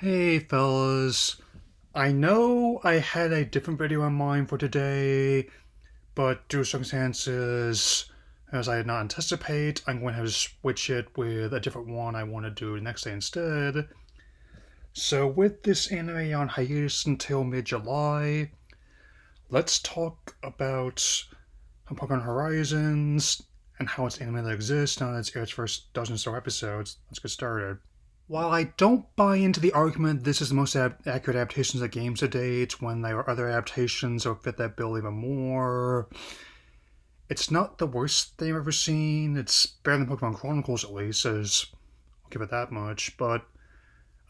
Hey fellas, I know I had a different video in mind for today, but due to circumstances, as I did not anticipate, I'm going to have to switch it with a different one I want to do next day instead. So, with this anime on hiatus until mid July, let's talk about Pokémon Horizons and how it's anime that exists now that it's aired its first dozen or so episodes. Let's get started. While I don't buy into the argument this is the most accurate adaptations of games to date, when there are other adaptations that fit that bill even more, it's not the worst thing I've ever seen. It's better than Pokemon Chronicles, at least, as I'll give it that much. But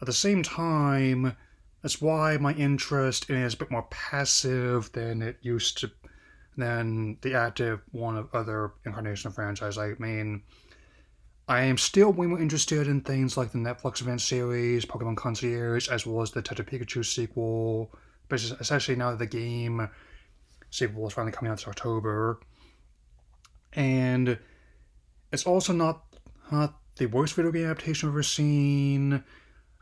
at the same time, that's why my interest in it is a bit more passive than it used to, than the active one of other incarnation of franchise. I mean, I am still way more interested in things like the Netflix event series, Pokemon Concierge, as well as the Detective Pikachu sequel, but especially now that the game sequel is finally coming out this October. And it's also not the worst video game adaptation I've ever seen.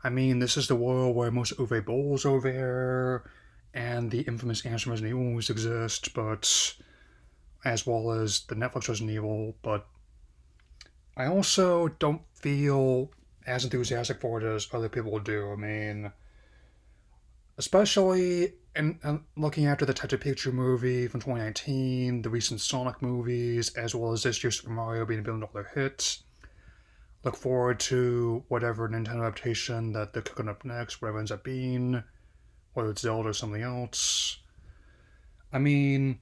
I mean, this is the world where most Uwe Bolls over there, and the infamous Answer Resident Evil movies exist, but as well as the Netflix Resident Evil, but I also don't feel as enthusiastic for it as other people do. I mean, especially in looking after the Detective Pikachu movie from 2019, the recent Sonic movies, as well as this year's Super Mario being a $1 billion hit. Look forward to whatever Nintendo adaptation that they're cooking up next, whatever it ends up being, whether it's Zelda or something else. I mean,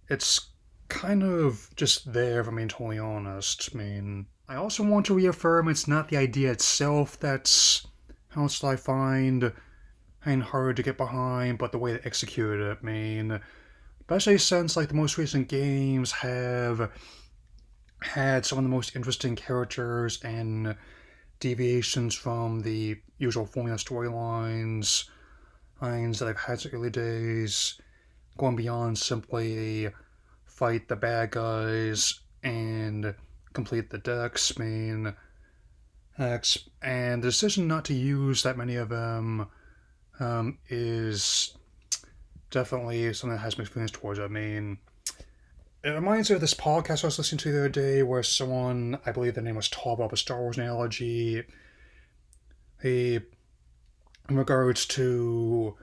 it's kind of just there, if I'm being totally honest. I mean, I also want to reaffirm it's not the idea itself that's how should I find and hard to get behind, but the way they execute it. I mean, especially since like the most recent games have had some of the most interesting characters and deviations from the usual formula storylines lines that I've had since early days, going beyond simply fight the bad guys and complete the decks main decks, and the decision not to use that many of them is definitely something that has mixed feelings towards it. I mean, it reminds me of this podcast I was listening to the other day where someone, I believe the name was Todd, about a Star Wars analogy. He, in regards to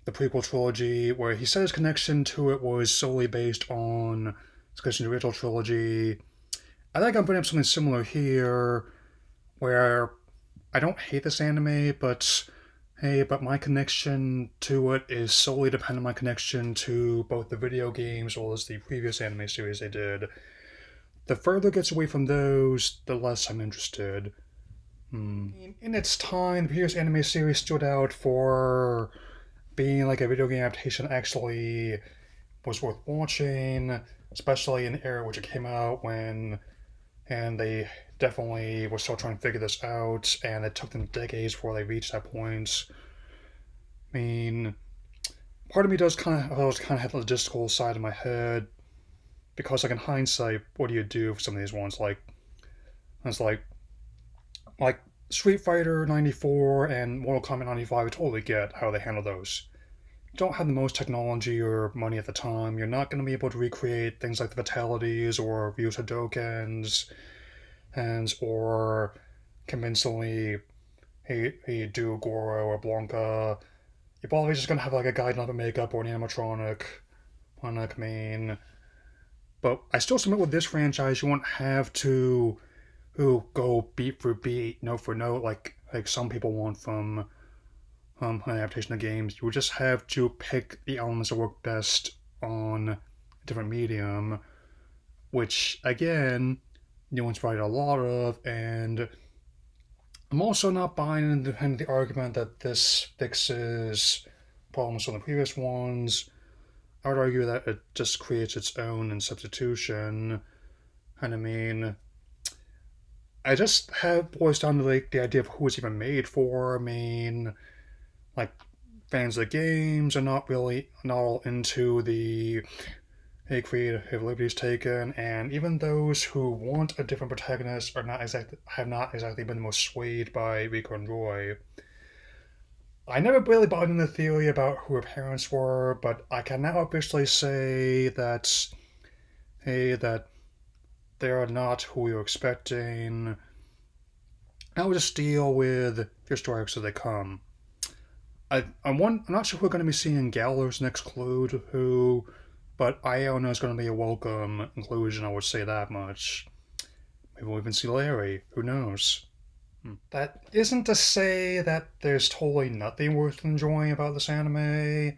the prequel trilogy, where he said his connection to it was solely based on his connection to the original trilogy. I think I'm putting up something similar here, where I don't hate this anime, but hey, but my connection to it is solely dependent on my connection to both the video games as well as the previous anime series they did. The further it gets away from those, the less I'm interested. In its time, the previous anime series stood out for being like a video game adaptation actually was worth watching, especially in the era which it came out when, and they definitely were still trying to figure this out, and it took them decades before they reached that point. I mean, part of me does kind of always kind of have the logistical side in my head because, like in hindsight, what do you do for some of these ones? Like, it's like Street Fighter '94 and Mortal Kombat '95. I totally get how they handle those. You don't have the most technology or money at the time. You're not going to be able to recreate things like the fatalities or use Hadokens and or convincingly do Goro or Blanca. You're probably just gonna have like a guy in other makeup or an animatronic. I mean, but I still submit with this franchise, you won't have to who go beat for beat, note for note, like some people want from an adaptation of games. You would just have to pick the elements that work best on a different medium, which again, no one's provided a lot of, and I'm also not buying into the argument that this fixes problems from the previous ones. I would argue that it just creates its own in substitution. And I mean, I just have boils down to like the idea of who it's even made for. I mean, like fans of the games are not really not all into the creative liberties taken, and even those who want a different protagonist have not exactly been the most swayed by Rico and Roy. I never really bought into the theory about who her parents were, but I can now officially say that that they are not who we were expecting. I will just deal with their stories as they come. I'm not sure who we're going to be seeing in Gallows next Clued, but Iona is going to be a welcome inclusion, I would say that much. Maybe we'll even see Larry, who knows? That isn't to say that there's totally nothing worth enjoying about this anime.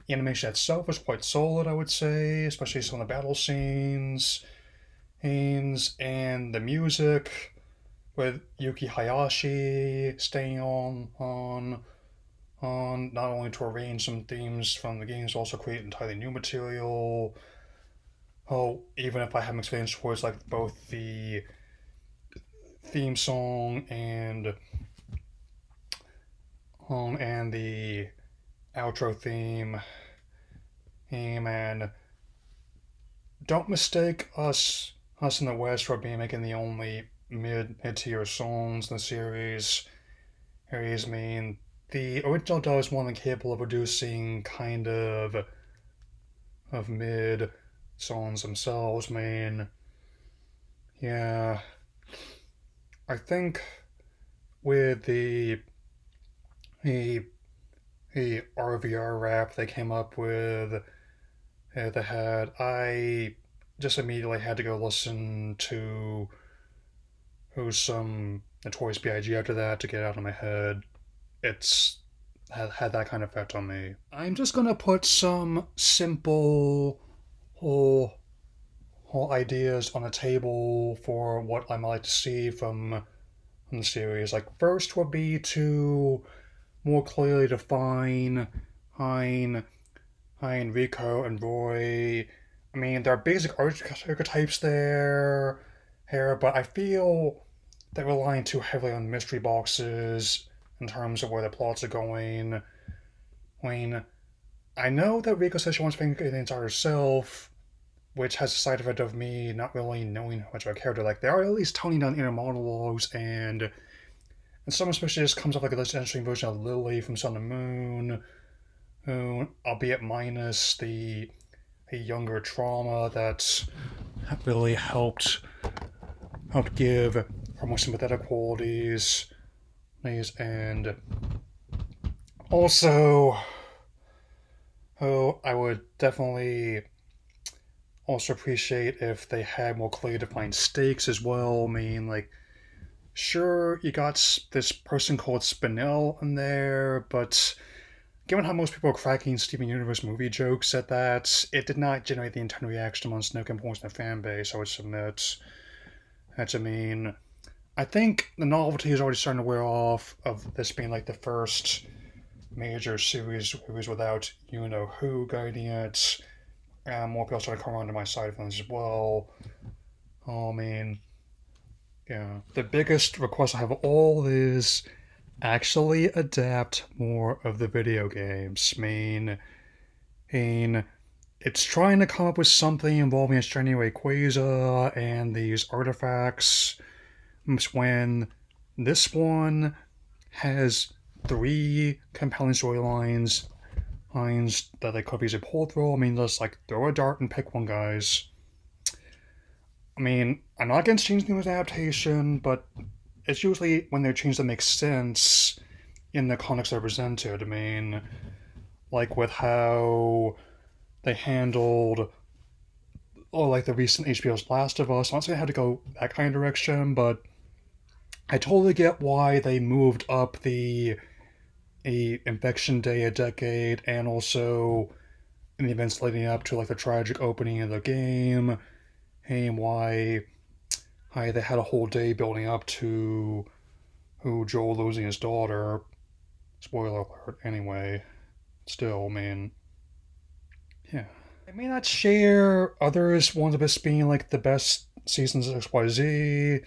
The animation itself is quite solid, I would say, especially some of the battle scenes, and the music with Yuki Hayashi staying on not only to arrange some themes from the games, but also create entirely new material. Oh, even if I have mixed feelings towards like both the theme song and the outro theme, and don't mistake us in the West for being making the only mid-tier songs in the series. Areas mean the original dub is more than capable of producing kind of mid songs themselves. Yeah, I think with the RVR rap they came up with the head, I just immediately had to go listen to some Notorious B.I.G. after that to get it out of my head. It's had that kind of effect on me. I'm just gonna put some simple whole ideas on the table for what I might like to see from the series. Like first would be to more clearly define Hein, Rico, and Roy. I mean, there are basic archetypes here, but I feel they're relying too heavily on mystery boxes in terms of where the plots are going. I mean, I know that Rico says she wants to figure things out herself, which has a side effect of me not really knowing much about a character. Like, they are at least toning down inner monologues, and some especially just comes off like a less interesting version of Lily from Sun and Moon, who, albeit minus the younger trauma that really helped give her more sympathetic qualities, and also, I would definitely also appreciate if they had more clearly defined stakes as well. I mean, like, sure, you got this person called Spinel in there, but given how most people are cracking Steven Universe movie jokes at that, it did not generate the intended reaction among significant points in the fan base, I would submit. That's, I mean, I think the novelty is already starting to wear off of this being like the first major series without you know who guiding it. And more people started to come around to my side of things as well. I mean, yeah. The biggest request I have of all is actually adapt more of the video games. It's trying to come up with something involving a Shiny Rayquaza and these artifacts when this one has three compelling storylines that they could easily pull through. I mean, just like throw a dart and pick one, guys. I mean, I'm not against changing with adaptation, but it's usually when they're changed that makes sense in the context they're presented. I mean, like with how they handled, like the recent HBO's Last of Us. I'm not saying I had to go that kind of direction, but I totally get why they moved up the infection day a decade, and also in the events leading up to like the tragic opening of the game, and why they had a whole day building up to Joel losing his daughter. Spoiler alert. Anyway, still, I mean, yeah. I may not share others' ones of this being like the best seasons of XYZ.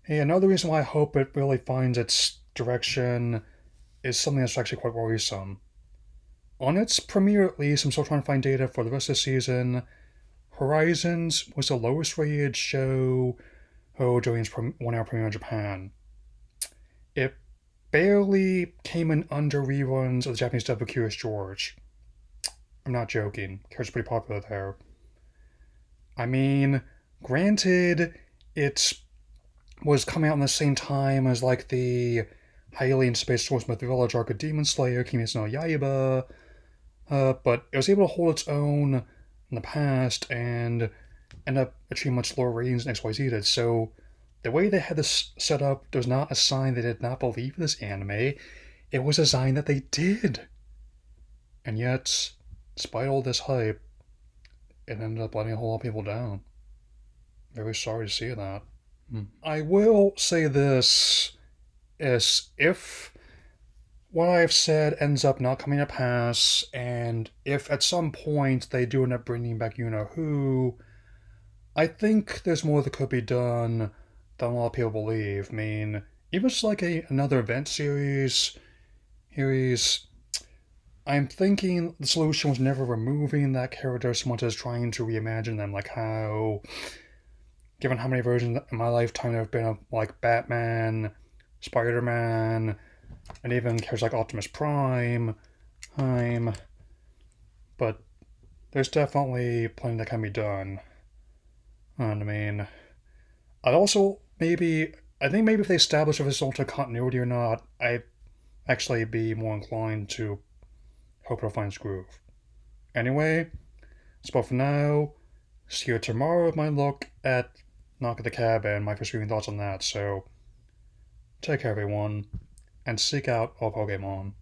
Hey, another reason why I hope it really finds its direction is something that's actually quite worrisome. On its premiere, at least, I'm still trying to find data for the rest of the season. Horizons was the lowest rated show during its 1 hour premiere in Japan. It barely came in under reruns of the Japanese dub of Curious George. I'm not joking. Curious pretty popular there. I mean, granted, it was coming out in the same time as like the highly anticipated Swordsmith Village arc of Demon Slayer, Kimetsu no Yaiba, but it was able to hold its own in the past and end up achieving much lower ratings than XYZ did. So the way they had this set up was not a sign they did not believe in this anime. It was a sign that they did. And yet, despite all this hype, it ended up letting a whole lot of people down. Very sorry to see that. I will say this is if what I've said ends up not coming to pass, and if at some point they do end up bringing back you know who, I think there's more that could be done than a lot of people believe. I mean, even just like another event series, I'm thinking the solution was never removing that character so much as trying to reimagine them, like how, given how many versions in my lifetime there have been of like Batman, Spider-Man, and even characters like Optimus Prime, but there's definitely plenty that can be done. And I mean, I think maybe if they establish if it's alternate continuity or not, I'd actually be more inclined to hope it'll find its groove. Anyway, that's about for now. See you tomorrow with my look at Knock at the Cabin, my first viewing thoughts on that. So, take care everyone, and seek out all Pokemon.